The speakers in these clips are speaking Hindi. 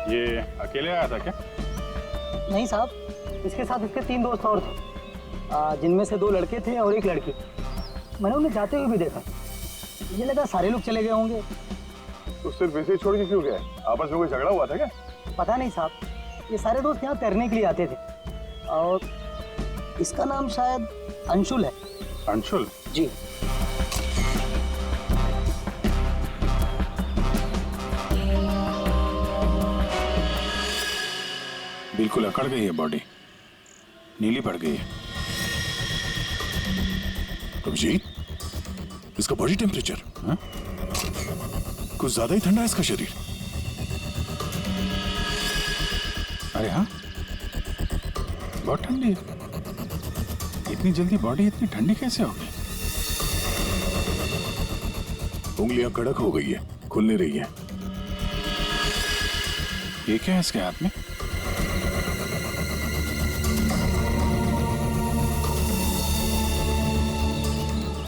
ये अकेले आया था क्या? नहीं साहब, इसके साथ इसके 3 दोस्त और थे, जिनमें से 2 लड़के थे और 1 लड़की। मैंने उन्हें जाते हुए भी देखा। मुझे लगा सारे लोग चले गए होंगे। तो सिर्फ ऐसे ही छोड़ के क्यों गया? आपस में कोई झगड़ा हुआ था क्या? पता नहीं साहब, ये सारे दोस्त यहाँ तैरने के लिए आते थे और इसका नाम शायद अंशुल है। अंशुल? जी। बिल्कुल अकड़ गई है बॉडी, नीली पड़ गई है। अभिजीत, इसका बॉडी टेम्परेचर कुछ ज्यादा ही ठंडा है इसका शरीर। अरे हाँ, बहुत ठंडी है। इतनी जल्दी बॉडी इतनी ठंडी कैसे हो गई? उंगलियां कड़क हो गई है, खुल नहीं रही है। ये क्या है इसके हाथ में?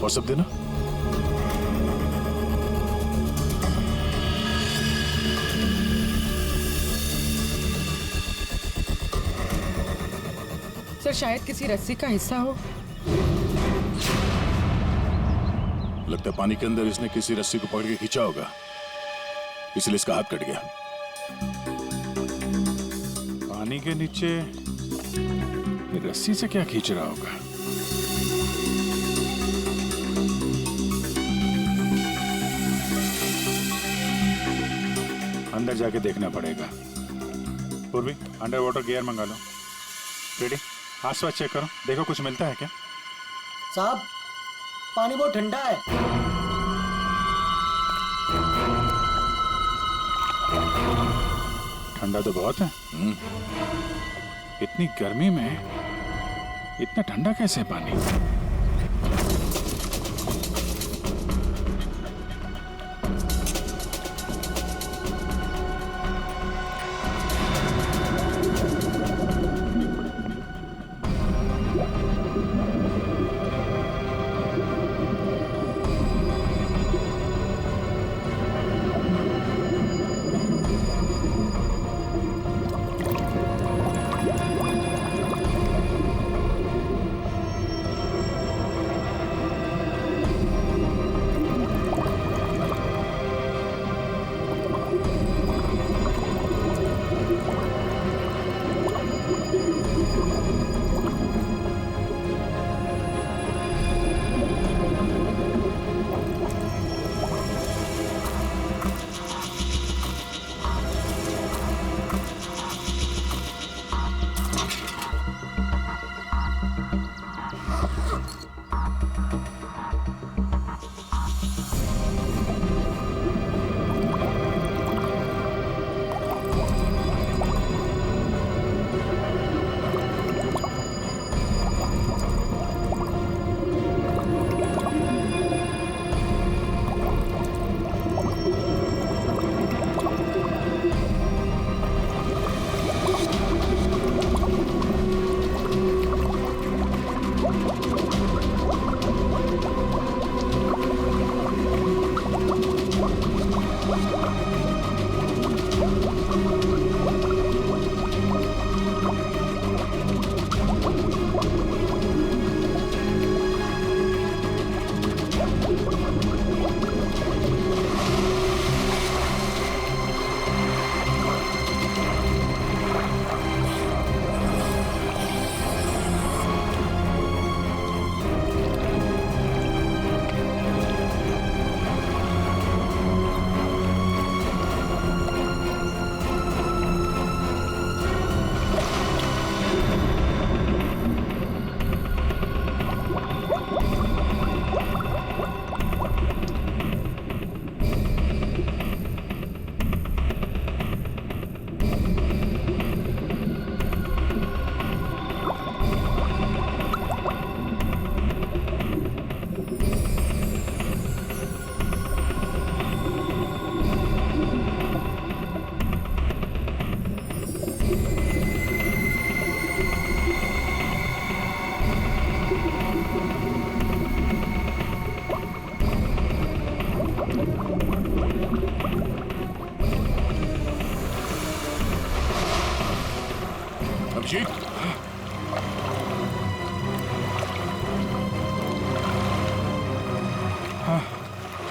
और सब देना। सर, शायद किसी रस्सी का हिस्सा हो। लगता है पानी के अंदर इसने किसी रस्सी को पकड़ के खींचा होगा, इसलिए इसका हाथ कट गया। पानी के नीचे ये रस्सी से क्या खींच रहा होगा? अंदर जाके देखना पड़ेगा। पूर्वी, अंडर वाटर गियर मंगा लो। रेडी? आसपास चेक करो, देखो कुछ मिलता है क्या? साहब, पानी बहुत ठंडा है। ठंडा तो बहुत है। इतनी गर्मी में इतना ठंडा कैसे है पानी?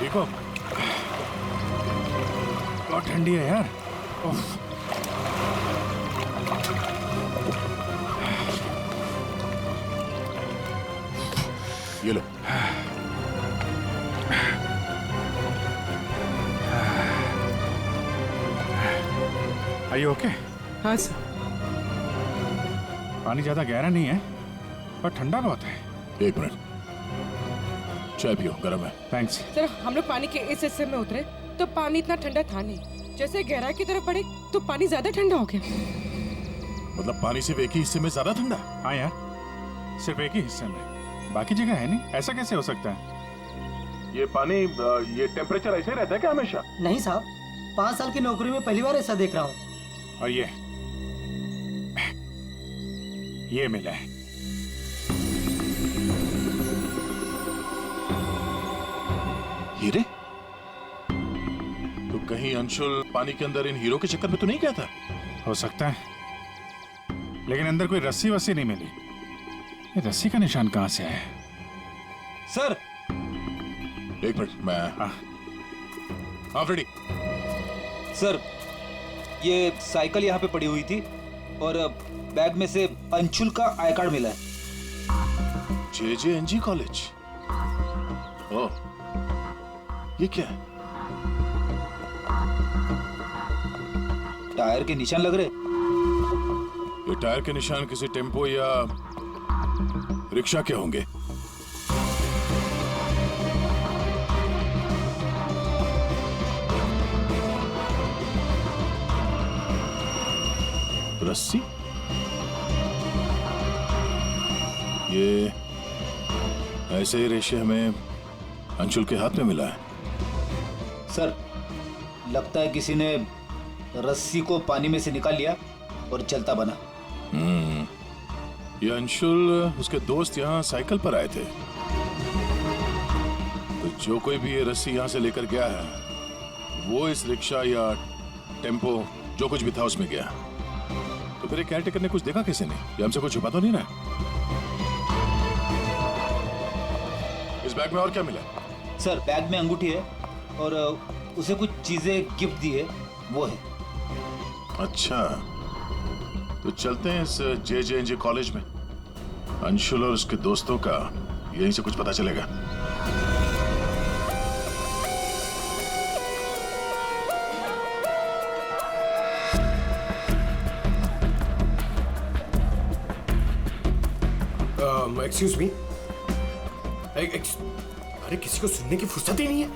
ठीक हो? बहुत ठंडी है यार। उफ। ये लो। Are you okay? हाँ सर। पानी ज्यादा गहरा नहीं है पर ठंडा बहुत है। एक मिनट, चाय पियो, गर्म है। थैंक्स। सर हम लोग पानी के इस हिस्से में उतरे तो पानी इतना ठंडा था नहीं। जैसे गहराई की तरफ बढ़े तो पानी ज्यादा ठंडा हो गया। मतलब पानी सिर्फ एक ही हिस्से में ज्यादा ठंडा? हाँ यार, सिर्फ एक ही हिस्से में, बाकी जगह है नहीं। ऐसा कैसे हो सकता है? ये पानी, ये टेम्परेचर ऐसे ही रहता है क्या हमेशा? नहीं साहब, 5 साल की नौकरी में पहली बार ऐसा देख रहा हूँ। और ये मिला है। हीरे? तो कहीं अंशुल पानी के अंदर इन हीरो के चक्कर में तो नहीं गया था? हो सकता है, लेकिन अंदर कोई रस्सी वस्सी नहीं मिली। ये रस्सी का निशान कहाँ से आया? सर एक मिनट, मैं हाँ फ्रेडी। सर ये साइकिल यहाँ पे पड़ी हुई थी और बैग में से अंशुल का आई कार्ड मिला है। JJNG college? ओह, ये क्या है? टायर के निशान लग रहे। ये टायर के निशान किसी टेम्पो या रिक्शा के होंगे। रस्सी? ये ऐसे ही रेशे हमें अंशुल के हाथ में मिला है। सर लगता है किसी ने रस्सी को पानी में से निकाल लिया और चलता बना। ये अंशुल, उसके दोस्त यहाँ साइकिल पर आए थे, तो जो कोई भी ये रस्सी यहाँ से लेकर गया है वो इस रिक्शा या टेम्पो जो कुछ भी था उसमें गया। तो फिर केयरटेकर ने कुछ देखा किसी ने? ये हमसे कुछ छुपा तो नहीं रहा? इस बैग में और क्या मिला? सर बैग में अंगूठी है और उसे कुछ चीजें गिफ्ट दी है, वो है। अच्छा, तो चलते हैं इस JJNG कॉलेज में। अंशुल और उसके दोस्तों का यहीं से कुछ पता चलेगा। Excuse me. अरे किसी को सुनने की फुर्सत ही नहीं है।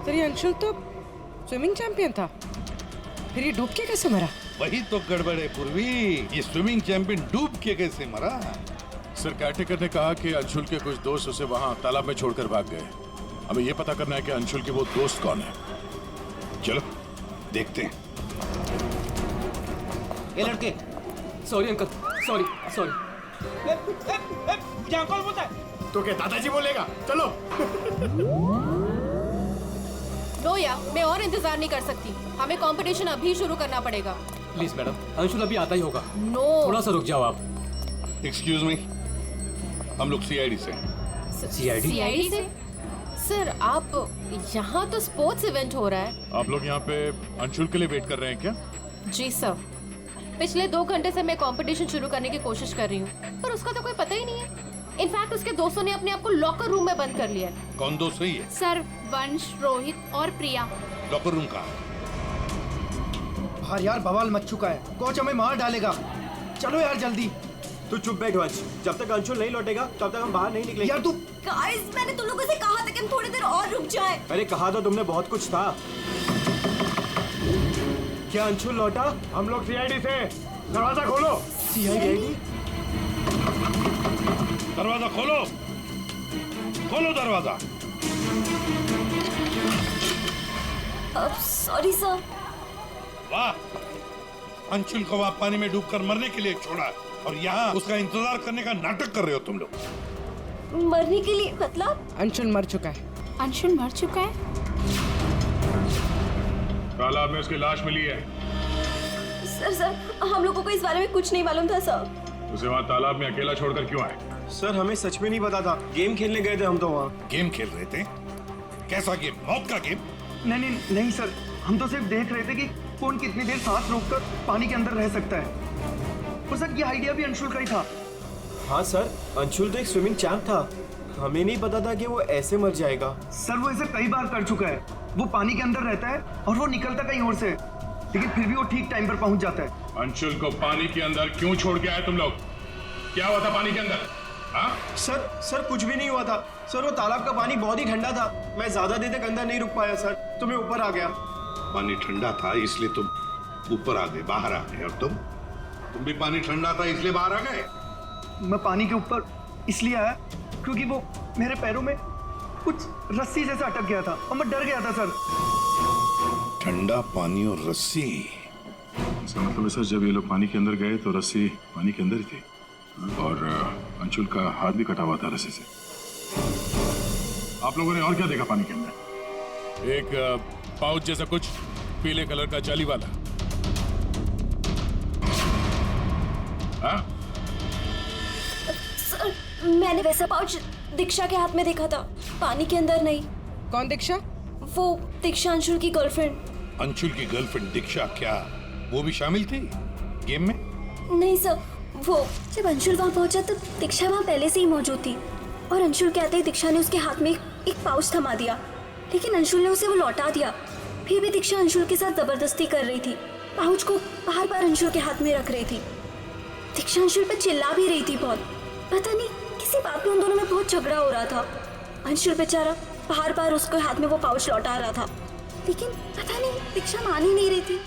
सर ये अंशुल तो स्विमिंग चैंपियन था, फिर ये डूब के कैसे मरा? वही तो गड़बड़ है पूर्वी, ये स्विमिंग चैंपियन डूब के कैसे मरा? सर केयरटेकर ने कहा कि अंशुल के कुछ दोस्त उसे वहां तालाब में छोड़कर भाग गए। हमें यह पता करना है कि अंशुल के वो दोस्त कौन है। चलो देखते हैं। ये लड़के। Sorry uncle, sorry sorry. क्या कौन बोलता है? तो क्या दादाजी बोलेगा? चलो। रोया, मैं और इंतजार नहीं कर सकती। हमें कंपटीशन अभी शुरू करना पड़ेगा। प्लीज मैडम, अंशुल अभी आता ही होगा। नो। थोड़ा सा रुक जाओ आप। एक्सक्यूज मी, हम लोग CID से। CID से? सर आप यहाँ तो स्पोर्ट्स इवेंट हो रहा है। आप लोग यहाँ पे अंशुल के लिए वेट कर रहे हैं क्या? जी सर, पिछले 2 घंटे से मैं कंपटीशन शुरू करने की कोशिश कर रही हूँ, पर उसका तो कोई पता ही नहीं है। इनफैक्ट उसके दोस्तों ने अपने आप को लॉकर रूम में बंद कर लिया है। कौन दोस्त सही है? सर वंश, रोहित और प्रिया। लॉकर रूम कहाँ है? बाहर यार बवाल मच चुका है, कोच हमें मार डालेगा। चलो यार जल्दी। तू चुप बैठ वंश, जब तक अंशुल नहीं लौटेगा तब तक हम बाहर नहीं निकलेंगे। यार तू। गाइस, मैंने तुम लोगों से कहा था कि हम थोड़ी देर और रुक जाएं। अरे कहा तो तुमने बहुत कुछ था। क्या अंशुल लौटा? हम लोग CID से। दरवाजा खोलो। CID? दरवाजा खोलो, खोलो दरवाजा। Sorry sir. वाह, अंशुल को वहां पानी में डूबकर मरने के लिए छोड़ा और यहाँ उसका इंतजार करने का नाटक कर रहे हो तुम लोग। मरने के लिए मतलब? अंशुल मर चुका है। अंशुल मर चुका है? तालाब में उसकी लाश मिली है। सर हम लोगों को इस बारे में कुछ नहीं मालूम था सर। उसे वहाँ तालाब में अकेला छोड़कर क्यों आए? सर हमें सच में नहीं पता था, गेम खेलने गए थे हम तो वहाँ। गेम खेल रहे थे? कैसा गेम? मौत का गेम? नहीं सर, हम तो सिर्फ देख रहे थे कि कौन कितनी देर सांस रोककर पानी के अंदर रह सकता है। और सर ये आइडिया भी अंशुल का ही था। हाँ सर, अंशुल तो एक स्विमिंग चैंप था, हमें नहीं पता था कि वो ऐसे मर जाएगा। सर वो ऐसा कई बार कर चुका है, वो पानी के अंदर रहता है और वो निकलता कहीं और से, लेकिन फिर भी वो ठीक टाइम पर पहुंच जाता है। अंशुल को पानी के अंदर क्यों छोड़ के आए तुम लोग? क्या हुआ था पानी के अंदर? हाँ? सर कुछ भी नहीं हुआ था सर, वो तालाब का पानी बहुत ही ठंडा था, मैं ज्यादा देर तक अंदर नहीं रुक पाया सर, तो मैं ऊपर आ गया। पानी ठंडा था इसलिए तुम ऊपर आ गए, बाहर आ गए। और तुम भी पानी ठंडा था इसलिए बाहर आ गए? मैं पानी के ऊपर इसलिए आया क्योंकि वो मेरे पैरों में कुछ रस्सी जैसा अटक गया था और मैं डर गया था सर। ठंडा पानी और रस्सी? इसका मतलब है सर, जब ये लोग पानी के अंदर गए तो रस्सी पानी के अंदर ही थी और अंशुल का हाथ भी कटा हुआ था रस्सी से। आप लोगों ने और क्या देखा पानी के अंदर? एक पाउच जैसा कुछ पीले कलर का जाली वाला। हाँ? सर मैंने वैसा पाउच दीक्षा के हाथ में देखा था, पानी के अंदर नहीं। कौन दीक्षा? वो दीक्षा अंशुल की गर्लफ्रेंड। अंशुल की गर्लफ्रेंड दीक्षा, क्या वो भी शामिल थी गेम में? नहीं सर, वो जब अंशुल वहाँ पहुंचा तो दीक्षा वहाँ पहले से ही मौजूद थी और अंशुल के आते ही दीक्षा ने उसके हाथ में एक पाउच थमा दिया, लेकिन अंशुल ने उसे वो लौटा दिया। फिर भी दीक्षा अंशुल के साथ जबरदस्ती कर रही थी, पाउच को बार बार अंशुल के हाथ में रख रही थी। दीक्षा अंशुल पर चिल्ला भी रही थी बहुत, पता नहीं किसी बात पे उन दोनों में बहुत झगड़ा हो रहा था। अंशुल बेचारा बार बार उसके हाथ में वो पाउच लौटा रहा था, लेकिन पता नहीं दीक्षा मान ही नहीं रही थी।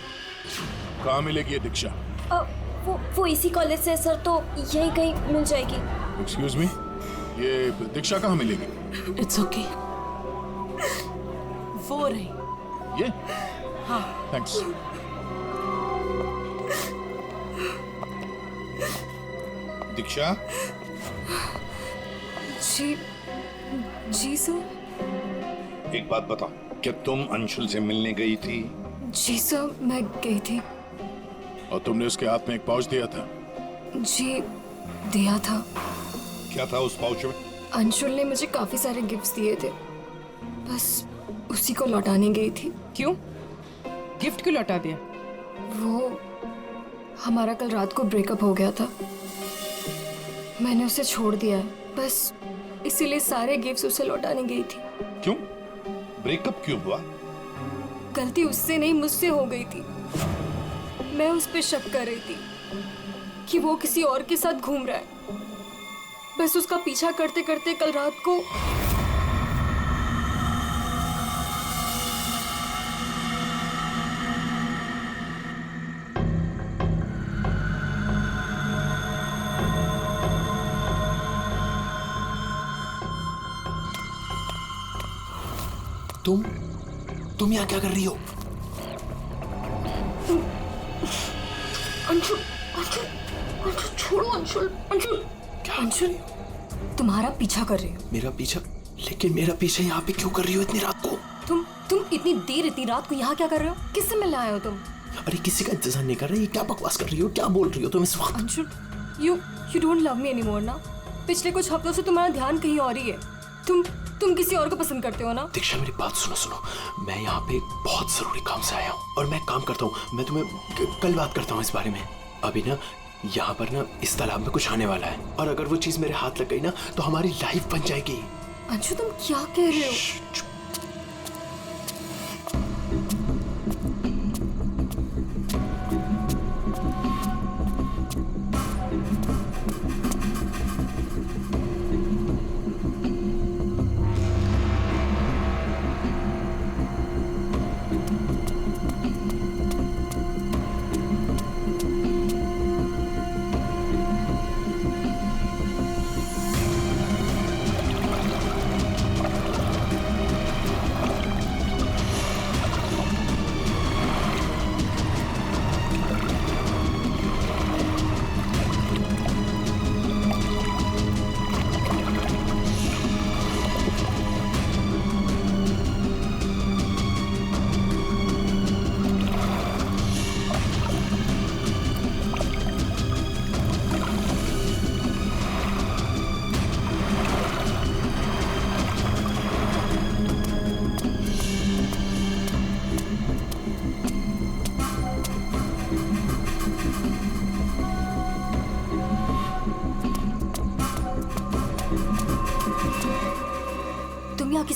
कहाँ मिलेगी ये दीक्षा? वो इसी कॉलेज से सर, तो यहीं कहीं मिल जाएगी। एक्सक्यूज मी, ये दीक्षा कहाँ मिलेगी? इट्स ओके, वो रही। ये? हाँ। थैंक्स। दीक्षा? जी सर। एक बात बताओ, क्या तुम अंशुल से मिलने गई थी? जी सर, मैं गई थी। और तुमने उसके हाथ में एक पाउच दिया था? जी दिया था। क्या था उस पाउच में? अंशुल ने मुझे काफी सारे गिफ्ट्स दिए थे, बस उसी को लौटाने गई थी। क्यों? गिफ्ट क्यों लौटा दिया? वो हमारा कल रात को ब्रेकअप हो गया था, मैंने उसे छोड़ दिया है, बस इसीलिए सारे गिफ्ट्स उसे लौटाने गई थी। क्यों? ब्रेकअप क्यों हुआ? गलती उससे नहीं मुझसे हो गई थी। मैं उस पे शक कर रही थी कि वो किसी और के साथ घूम रहा है, बस उसका पीछा करते करते कल रात को तुम यहाँ क्या कर रही हो? अंशुल, अंशुल, अंशुल छोड़ो अंशुल, अंशुल। क्या? अंशुल तुम्हारा पीछा कर रही हो। मेरा पीछा? लेकिन मेरा पीछा यहाँ पे क्यों कर रही हो इतनी रात को? तुम इतनी देर इतनी रात को यहाँ क्या कर रहे हो? किससे मिलने आए हो तुम? अरे किसी का इंतजार नहीं कर रही, क्या बकवास कर रही हो, क्या बोल रही हो तुम इस वक्त? Anshul, you don't love me anymore ना? पिछले कुछ हफ्तों से तुम्हारा ध्यान कहीं और ही है। तुम किसी और को पसंद करते हो ना? दीक्षा मेरी बात सुनो, मैं यहाँ पे बहुत जरूरी काम से आया हूँ और मैं काम करता हूँ, मैं तुम्हें कल बात करता हूँ इस बारे में। अभी ना यहाँ पर ना इस तालाब में कुछ आने वाला है और अगर वो चीज मेरे हाथ लग गई ना तो हमारी लाइफ बन जाएगी। अंशु तुम क्या कह रहे हो?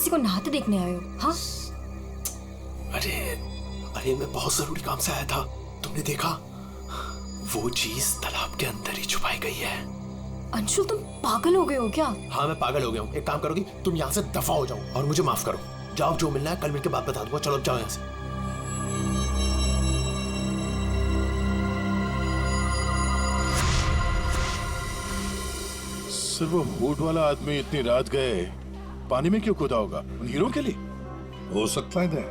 किसी को नहाते देखने आए हो? हाँ, अरे मैं बहुत जरूरी काम से आया था। तुमने देखा? वो चीज तालाब के अंदर ही छुपाई गई है। अंशुल तुम पागल हो गए हो क्या? हाँ मैं पागल हो गया हूँ। एक काम करोगी, तुम यहाँ से दफा हो जाओ और मुझे माफ करो। जाओ, जो मिलना है कल मिलके बात बता दूंगा। चलो अब जाओ यहाँ से। सर वो हुड वाला आदमी इतनी रात गए पानी में क्यों कूदा होगा? उन हीरो के लिए हो सकता है,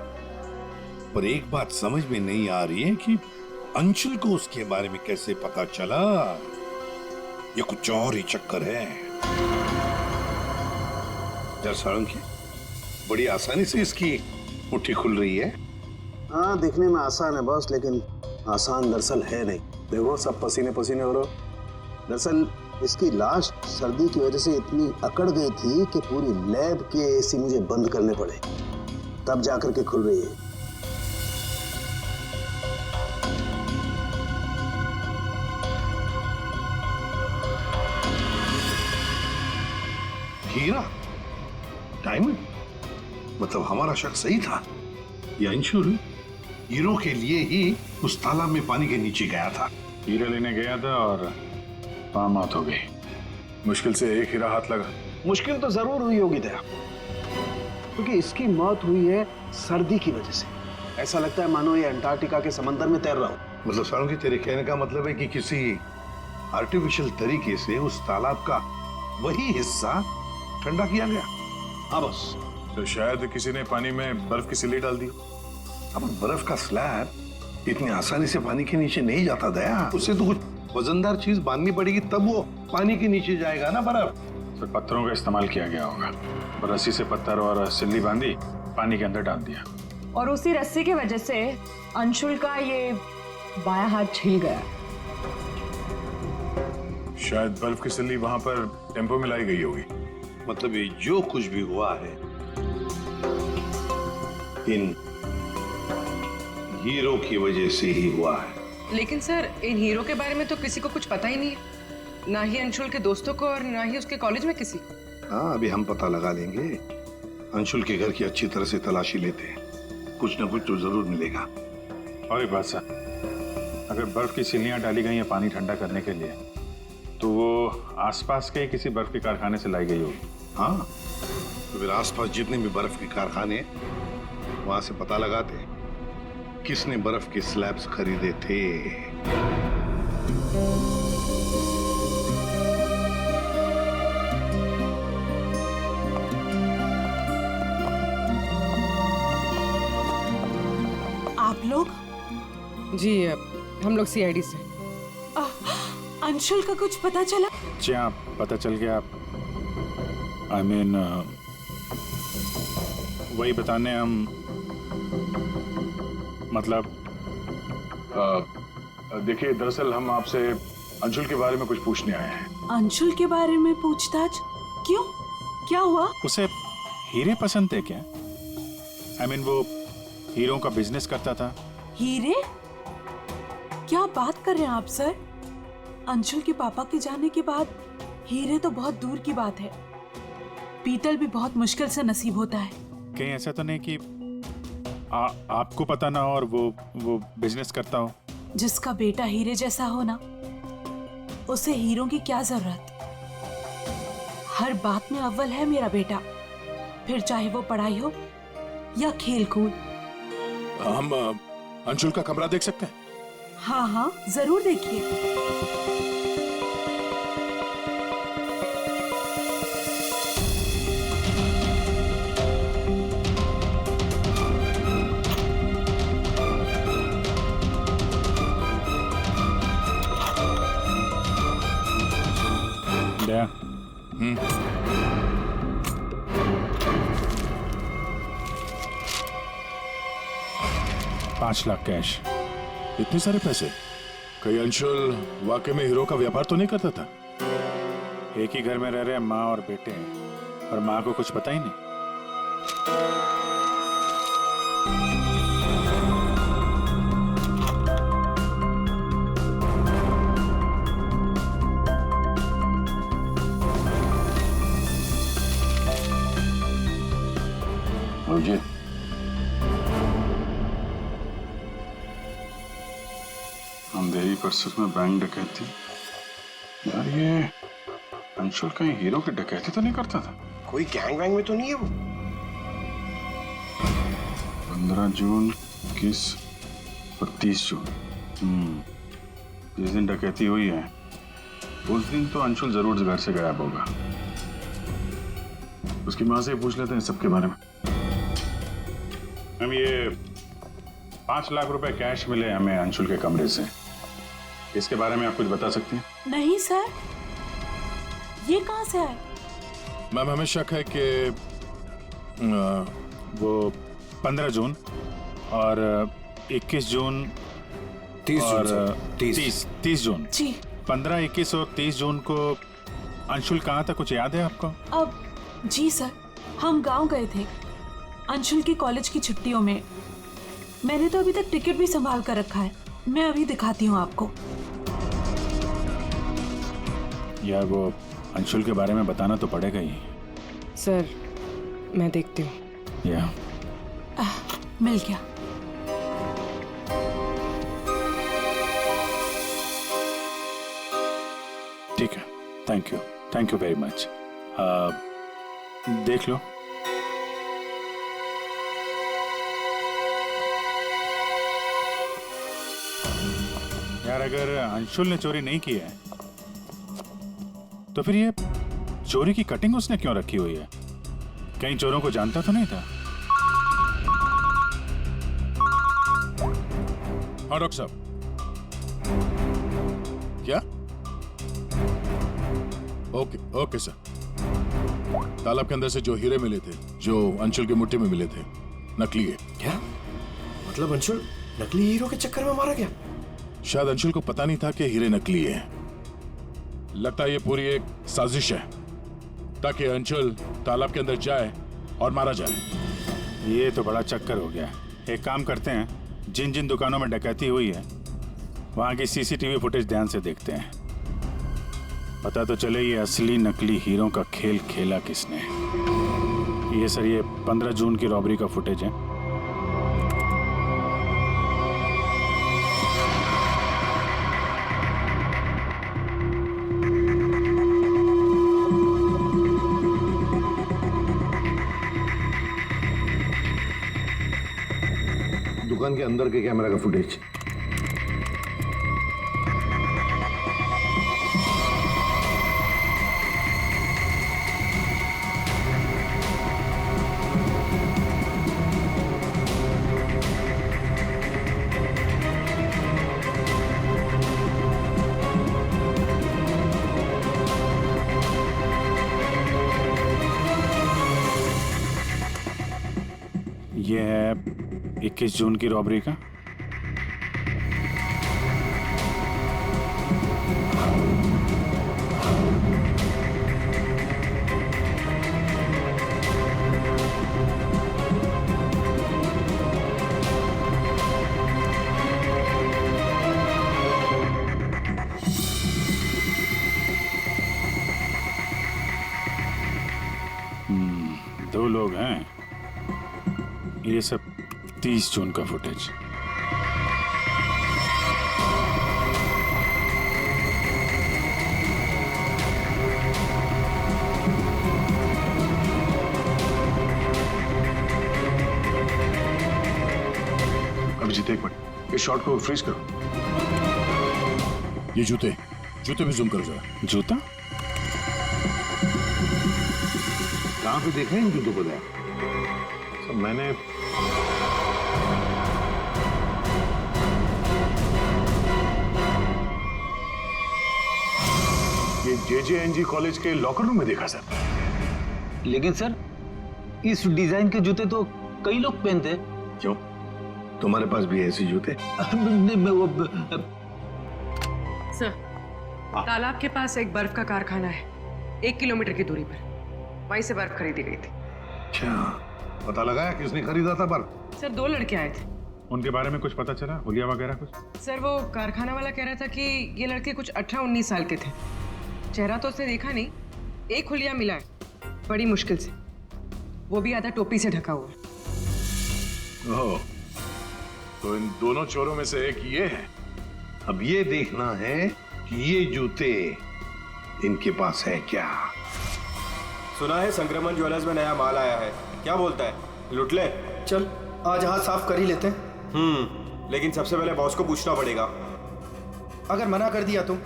पर एक बात समझ में नहीं आ रही है कि अंशुल को उसके बारे में कैसे पता चला। ये कुछ और ही चक्कर है। जरा सारंगी, बड़ी आसानी से इसकी मुट्ठी खुल रही है। हाँ, दिखने में आसान है बॉस, लेकिन आसान दरअसल है नहीं। देखो सब पसीने पसीने हो रहे। दरअसल इसकी लाश सर्दी की वजह से इतनी अकड़ गई थी कि पूरी लैब के एसी मुझे बंद करने पड़े, तब जाकर के खुल रही है। हीरा, डायमंड, मतलब हमारा शक सही था। ये अंशुल हीरो के लिए ही उस तालाब में पानी के नीचे गया था। हीरा लेने गया था और वहां मौत हो गई। मुश्किल से एक हीरा हाथ लगा। मुश्किल तो जरूर हुई होगी दया, क्योंकि इसकी मौत हुई है सर्दी की वजह से। ऐसा लगता है मानो ये अंटार्कटिका के समंदर में तैर रहा हो। मतलब सारंगी, तेरे कहने का मतलब है कि किसी आर्टिफिशियल तरीके से उस तालाब का वही हिस्सा ठंडा किया गया। हाँ बस। तो शायद किसी ने पानी में बर्फ की सिल्ली डाल दी। अब बर्फ का स्लैब इतनी आसानी से पानी के नीचे नहीं जाता दया। उससे तो कुछ वजनदार चीज बांधनी पड़ेगी, तब वो पानी के नीचे जाएगा ना बर्फ। तो पत्थरों का इस्तेमाल किया गया होगा। रस्सी से पत्थर और सिल्ली बांधी, पानी के अंदर डाल दिया। और उसी रस्सी की वजह से अंशुल का ये बायां हाथ छिल गया। शायद बर्फ की सिल्ली वहां पर टेम्पो में लाई गई होगी। मतलब ये जो कुछ भी हुआ है इन हीरो की वजह से ही हुआ है। लेकिन सर इन हीरो के बारे में तो किसी को कुछ पता ही नहीं है, ना ही अंशुल के दोस्तों को और ना ही उसके कॉलेज में किसी को। हाँ, अभी हम पता लगा लेंगे। अंशुल के घर की अच्छी तरह से तलाशी लेते हैं, कुछ ना कुछ तो जरूर मिलेगा। और एक बात सर, अगर बर्फ की सिल्लियां डाली गई हैं पानी ठंडा करने के लिए, तो वो आसपास के किसी बर्फ के कारखाने से लाई गई होगी। हाँ, तो फिर आसपास जितने भी बर्फ के कारखाने वहां से पता लगाते किसने बर्फ के स्लैब्स खरीदे थे। आप लोग? जी हम लोग सीआईडी से। अंशुल का कुछ पता चला? जी हाँ, पता चल गया। I mean, वही बताने हम, मतलब देखिए दरअसल हम आपसे अंशुल के बारे में कुछ पूछने आए हैं। अंशुल के बारे में पूछताछ? क्यों, क्या हुआ? उसे हीरे पसंद थे क्या? I mean, वो हीरों का बिजनेस करता था। हीरे? क्या बात कर रहे हैं आप सर? अंशुल के पापा के जाने के बाद हीरे तो बहुत दूर की बात है। पीतल भी बहुत मुश्किल से नसीब होता है। कहीं ऐसा तो नहीं कि आपको पता ना हो और वो बिजनेस करता हो? जिसका बेटा हीरे जैसा हो ना, उसे हीरों की क्या जरूरत। हर बात में अव्वल है मेरा बेटा, फिर चाहे वो पढ़ाई हो या खेल कूद। हम अंशुल का कमरा देख सकते हैं? हाँ हाँ, जरूर देखिए। दया, 5 लाख कैश। इतने सारे पैसे? कहीं अंशुल वाकई में हीरो का व्यापार तो नहीं करता था? एक ही घर में रह रहे माँ और बेटे हैं, और माँ को कुछ पता ही नहीं। सरोजे, अंधेरी परिसर में बैंक डकैती। यार ये अंशुल कहीं हीरो की डकैती तो नहीं करता था? कोई गैंग वैंग में तो नहीं है वो? 15 जून, 21 और 30 जून। जिस दिन डकैती हुई है उस दिन तो अंशुल जरूर घर से गायब होगा। उसकी माँ से पूछ लेते हैं सबके बारे में। हम ये 5 लाख रुपए कैश मिले हमें अंशुल के कमरे से, इसके बारे में आप कुछ बता सकती हैं? नहीं सर, ये कहाँ से आए? मैम हमें शक है कि वो 15 जून और 21 जून 30 और जून 30 जून जी। 15, 21 और 30 जून को अंशुल कहाँ था, कुछ याद है आपको? अब जी सर, हम गांव गए थे अंशुल की कॉलेज की छुट्टियों में। मैंने तो अभी तक टिकट भी संभाल कर रखा है, मैं अभी दिखाती हूँ आपको। यार वो अंशुल के बारे में बताना तो पड़ेगा ही। सर मैं देखती हूँ। या मिल गया। ठीक है, थैंक यू वेरी मच। देख लो। यार अगर अंशुल ने चोरी नहीं की है तो फिर ये चोरी की कटिंग उसने क्यों रखी हुई है? कहीं चोरों को जानता तो नहीं था? हाँ डॉक्टर साहब। क्या? Okay sir. तालाब के अंदर से जो हीरे मिले थे, जो अंशुल की मुट्ठी में मिले थे, नकली है। क्या मतलब? अंशुल नकली हीरो के चक्कर में मारा गया? शायद अंशुल को पता नहीं था कि हीरे नकली है। लगता है ये पूरी एक साजिश है ताकि अंशुल तालाब के अंदर जाए और मारा जाए। ये तो बड़ा चक्कर हो गया। एक काम करते हैं, जिन जिन दुकानों में डकैती हुई है वहां की सीसीटीवी फुटेज ध्यान से देखते हैं। पता तो चले ये असली नकली हीरो का खेल खेला किसने। ये सर, ये 15 जून की रॉबरी का फुटेज है। दुकान के अंदर के कैमरा का फुटेज। ये है 21 जून की रॉबरी का। दो लोग हैं। ये सब 30 जून का फुटेज। अभिजीत एक मिनट, इस शॉट को फ्रीज करो। ये जूते भी जूम करो जरा। जूता कहाँ पे देख रहे हैं इन जूतों को? सब मैंने ये JJNG कॉलेज के लॉकर रूम में देखा सर। लेकिन सर, इस डिजाइन के जूते तो कई लोग पहनते हैं। क्यों, तुम्हारे पास भी ऐसे जूते? सर, तालाब के पास एक बर्फ का कारखाना है, 1 किलोमीटर की दूरी पर। वहीं से बर्फ खरीदी गई थी। अच्छा, पता लगाया किसने खरीदा था बर्फ? सर 2 लड़के आए थे। उनके बारे में कुछ पता चला, हुलिया वगैरह कुछ? सर वो कारखाना वाला कह रहा था कि ये लड़के कुछ 18-19 साल के थे। चेहरा तो उसने देखा नहीं, एक हुलिया मिला है बड़ी मुश्किल से, वो भी आधा टोपी से ढका हुआ। ओह, तो इन दोनों चोरों में से एक ये है। अब ये देखना है कि ये जूते इनके पास है क्या। सुना है संक्रमण ज्वेलर्स में नया माल आया है, क्या बोलता है, लुट ले? चल आज हाथ साफ कर ही लेते हैं। लेकिन सबसे पहले बॉस को पूछना पड़ेगा। अगर मना कर दिया तो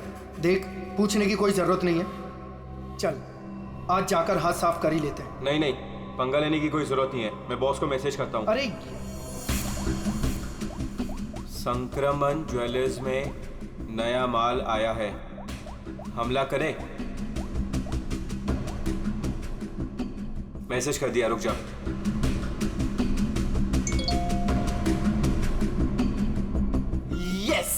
देख, पूछने की कोई जरूरत नहीं है। चल आज जाकर हाथ साफ कर ही लेते हैं। नहीं नहीं, पंगा लेने की कोई जरूरत नहीं है, मैं बॉस को मैसेज करता हूँ। अरे संक्रमण ज्वेलर्स में नया माल आया है, हमला करें? मैसेज कर दिया, रुक जा। यस।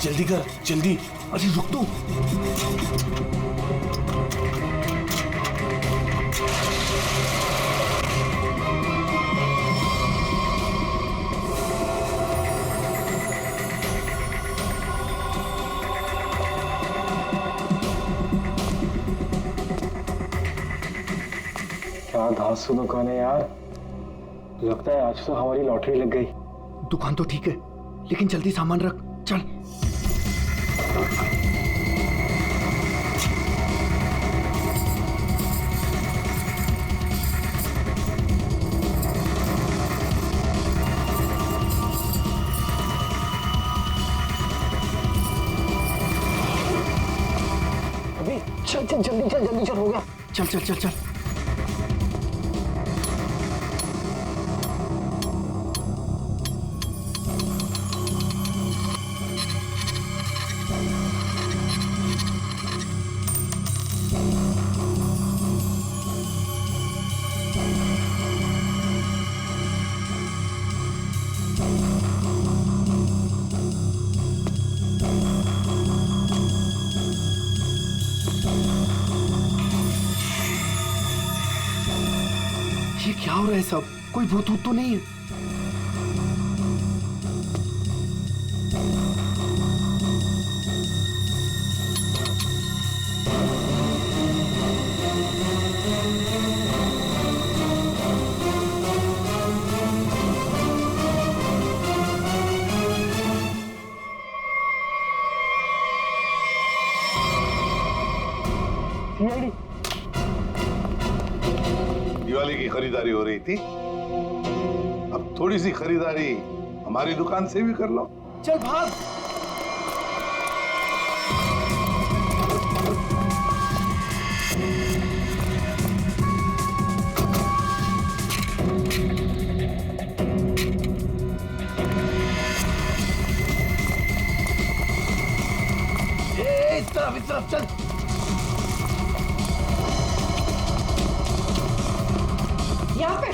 जल्दी कर, जल्दी। अरे रुक तो। क्या धांसू दुकान है यार, लगता है आज तो हमारी लॉटरी लग गई। दुकान तो ठीक है, लेकिन जल्दी सामान रख, चल। अभी चल चल, जल्दी चल, जल्दी चल, हो गया। चल चल चल चल। ये क्या हो रहा है सब? कोई भूत वूत तो नहीं है? दिवाली की खरीदारी हो रही थी, अब थोड़ी सी खरीदारी हमारी दुकान से भी कर लो। चल भाग। इस तरफ चल। यहाँ पे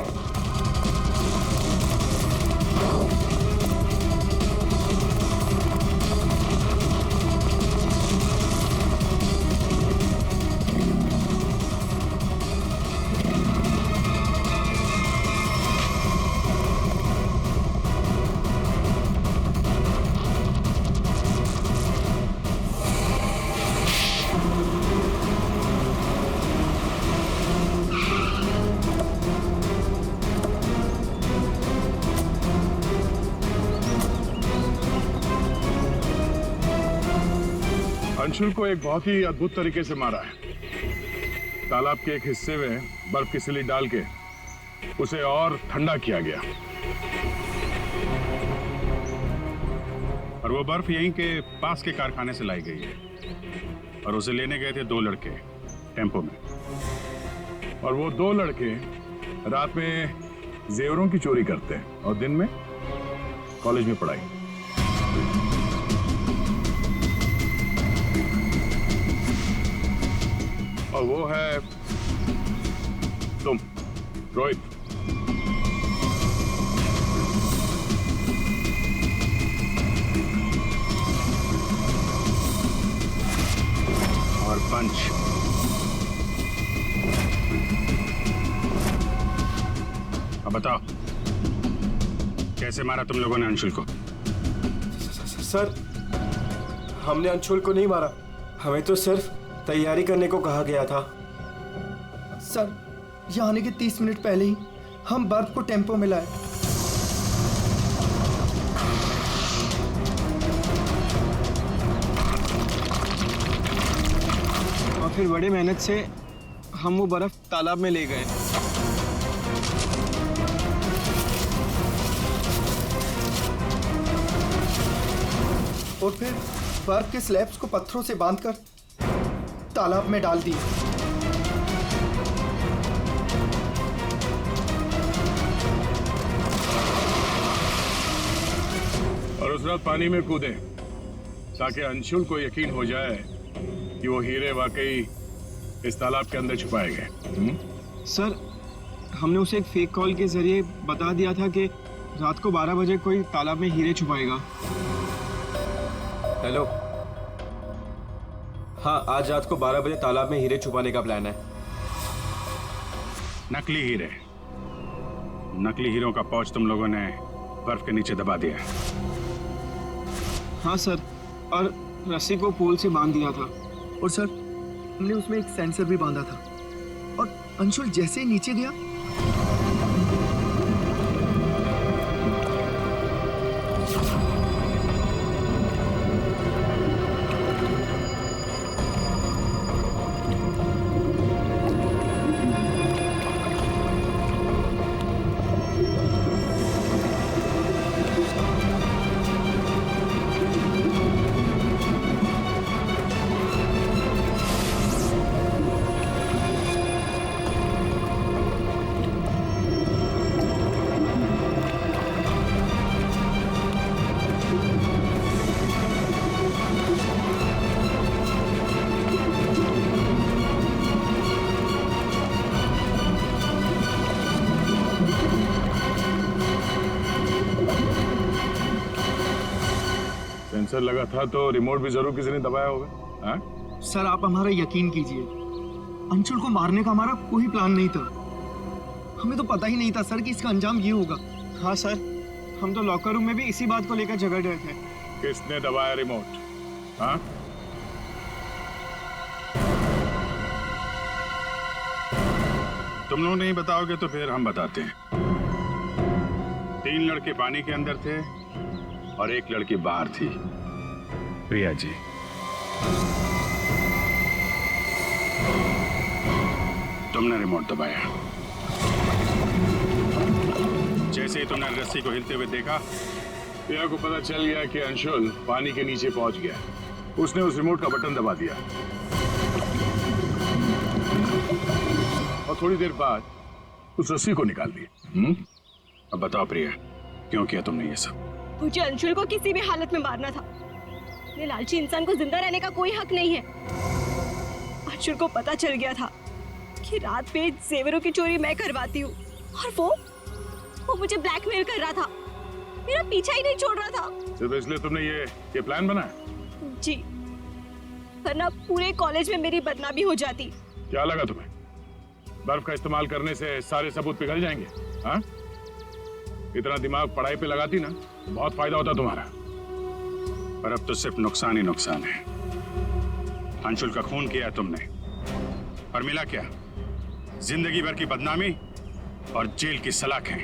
अंशुल को एक बहुत ही अद्भुत तरीके से मारा है। तालाब के एक हिस्से में बर्फ की सिली डाल के उसे और ठंडा किया गया, और वो बर्फ यहीं के पास के कारखाने से लाई गई है, और उसे लेने गए थे 2 लड़के टेम्पो में, और वो 2 लड़के रात में जेवरों की चोरी करते हैं और दिन में कॉलेज में पढ़ाई। और वो है तुम, रोहित। और पंच। अब बताओ, कैसे मारा तुम लोगों ने अंशुल को? सर, हमने अंशुल को नहीं मारा, हमें तो सिर्फ तैयारी करने को कहा गया था। सर, यहाँ आने के 30 मिनट पहले ही हम बर्फ को टेम्पो में लाए। और फिर बड़ी मेहनत से हम वो बर्फ तालाब में ले गए। और फिर बर्फ के स्लैब्स को पत्थरों से बांधकर तालाब में डाल दिए। और उस रात पानी में कूदे ताकि अंशुल को यकीन हो जाए कि वो हीरे वाकई इस तालाब के अंदर छुपाए गए। सर, हमने उसे एक फेक कॉल के जरिए बता दिया था कि रात को 12 बजे कोई तालाब में हीरे छुपाएगा। हेलो, हाँ, आज रात को 12 बजे तालाब में हीरे छुपाने का प्लान है। नकली हीरे। नकली हीरों का पाउच तुम लोगों ने बर्फ के नीचे दबा दिया। हाँ सर, और रस्सी को पोल से बांध दिया था। और सर, हमने उसमें एक सेंसर भी बांधा था। और अंशुल जैसे ही नीचे गया, सेंसर लगा था तो रिमोट भी जरूर किसी ने दबाया होगा। हाँ? सर, आप हमारा यकीन कीजिए, अंशुल को मारने का हमारा कोई प्लान नहीं था। हमें तो पता ही नहीं था सर कि इसका अंजाम ये होगा। हाँ सर, हम तो लॉकर रूम में भी इसी बात को लेकर झगड़ रहे थे। किसने दबाया रिमोट? हाँ? तुम लोग नहीं बताओगे तो फिर हम बताते हैं। 3 लड़के पानी के अंदर थे और 1 लड़की बाहर थी, प्रिया जी। तुमने रिमोट दबाया। जैसे ही तुमने रस्सी को हिलते हुए देखा, प्रिया को पता चल गया कि अंशुल पानी के नीचे पहुंच गया। उसने उस रिमोट का बटन दबा दिया और थोड़ी देर बाद उस रस्सी को निकाल दिया। अब बताओ प्रिया, क्यों किया तुमने ये सब? मुझे अंशुल को किसी भी हालत में मारना था। ये लालची इंसान को जिंदा रहने का कोई हक नहीं है। अंशुल को पता चल गया था कि रात में जेवरों की चोरी मैं करवाती हूँ, और वो मुझे ब्लैकमेल कर रहा था, मेरा पीछा ही नहीं छोड़ रहा था। सिर्फ इसलिए तुमने ये प्लान बनाया? जी, वरना पूरे कॉलेज में मेरी बदनामी हो जाती। क्या लगा तुम्हें बर्फ का इस्तेमाल करने से सारे सबूत पिघल जाएंगे? हाँ? इतना दिमाग पढ़ाई पे लगाती ना, बहुत फायदा होता तुम्हारा। पर अब तो सिर्फ नुकसान ही नुकसान है। अंशुल का खून किया तुमने, और मिला क्या? जिंदगी भर की बदनामी और जेल की सलाखें।